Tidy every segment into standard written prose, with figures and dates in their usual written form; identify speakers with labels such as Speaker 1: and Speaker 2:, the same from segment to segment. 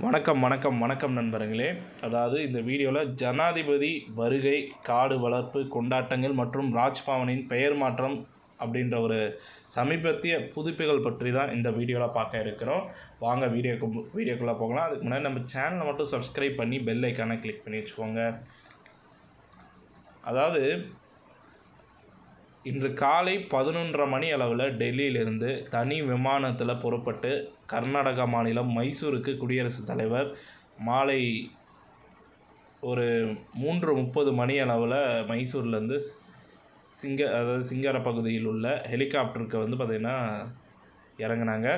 Speaker 1: வணக்கம் வணக்கம் வணக்கம் நண்பர்களே. அதாவது இந்த வீடியோவில் ஜனாதிபதி வருகை, காடு வளர்ப்பு கொண்டாட்டங்கள் மற்றும் ராஜ்பவனின் பெயர் மாற்றம் அப்படின்ற ஒரு சமீபத்திய புதுப்பிகள் பற்றி தான் இந்த வீடியோவில் பார்க்க இருக்கிறோம். வாங்க வீடியோக்குள்ளே போகலாம். அதுக்கு முன்னாடி நம்ம சேனலை மட்டும் சப்ஸ்கிரைப் பண்ணி பெல் ஐக்கானை கிளிக் பண்ணி வச்சுக்கோங்க. அதாவது இன்று காலை 11:30 மணி அளவில் டெல்லியிலிருந்து தனி விமானத்தில் புறப்பட்டு கர்நாடகா மாநிலம் மைசூருக்கு குடியரசுத் தலைவர் மாலை ஒரு 3:30 மணி அளவில் மைசூர்லேருந்து சிங்கார பகுதியில் உள்ள ஹெலிகாப்டருக்கு பார்த்திங்கன்னா இறங்கினாங்க.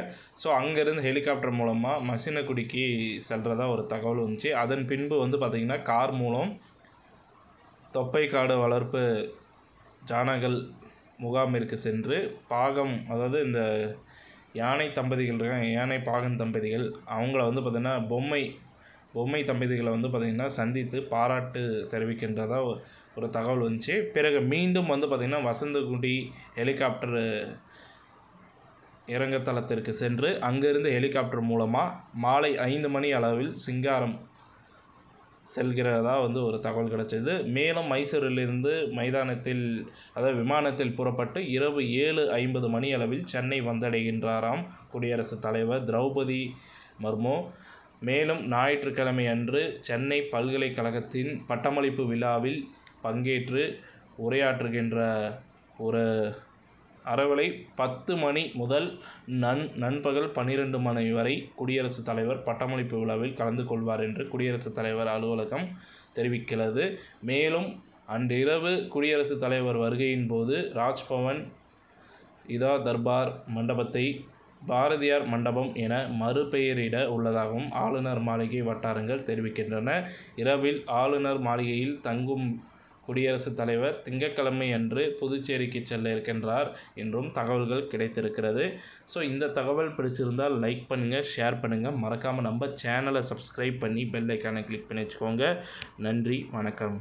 Speaker 1: ஸோ அங்கேருந்து ஹெலிகாப்டர் மூலமாக மசினகுடிக்கு செல்கிறதா ஒரு தகவல் வந்துச்சு. அதன் பின்பு பார்த்திங்கன்னா கார் மூலம் தொப்பைக்காடு வளர்ப்பு ஜானகல் முகாமிற்கு சென்று பாகம், அதாவது இந்த யானை தம்பதிகள் இருக்காங்க, யானை பாகன் தம்பதிகள், அவங்கள பார்த்திங்கன்னா பொம்மை தம்பதிகளை பார்த்திங்கன்னா சந்தித்து பாராட்டு தெரிவிக்கின்றதா ஒரு தகவல் வந்துச்சு. பிறகு மீண்டும் பார்த்திங்கன்னா வசந்தகுடி ஹெலிகாப்டர் இறங்கத்தளத்திற்கு சென்று அங்கிருந்து ஹெலிகாப்டர் மூலமாக மாலை 5 மணி அளவில் சிங்காரம் செல்கிறதா ஒரு தகவல் கிடைச்சது. மேலும் மைசூரிலிருந்து விமானத்தில் புறப்பட்டு இரவு 7:50 மணி அளவில் சென்னை வந்தடைகின்றாராம் குடியரசுத் தலைவர் திரௌபதி முர்மு. மேலும் ஞாயிற்றுக்கிழமை அன்று சென்னை பல்கலைக்கழகத்தின் பட்டமளிப்பு விழாவில் பங்கேற்று உரையாற்றுகின்ற ஒரு அறவேளை 10 மணி முதல் நண்பகல் 12 மணி வரை குடியரசுத் தலைவர் பட்டமளிப்பு விழாவில் கலந்து கொள்வார் என்று குடியரசுத் தலைவர் அலுவலகம் தெரிவிக்கிறது. மேலும் அன்றிரவு குடியரசுத் தலைவர் வருகையின் போது ராஜ்பவன் இதா தர்பார் மண்டபத்தை பாரதியார் மண்டபம் என மறுபெயரிட உள்ளதாகவும் ஆளுநர் மாளிகை வட்டாரங்கள் தெரிவிக்கின்றன. இரவில் ஆளுநர் மாளிகையில் தங்கும் குடியரசுத் தலைவர் திங்கட்கிழமை அன்று புதுச்சேரிக்கு செல்ல இருக்கின்றார் என்றும் தகவல்கள் கிடைத்திருக்கிறது. ஸோ இந்த தகவல் பிடிச்சிருந்தால் லைக் பண்ணுங்கள், ஷேர் பண்ணுங்கள், மறக்காமல் நம்ம சேனலை சப்ஸ்கிரைப் பண்ணி பெல் ஐக்கானை கிளிக் பண்ணி வச்சுக்கோங்க. நன்றி, வணக்கம்.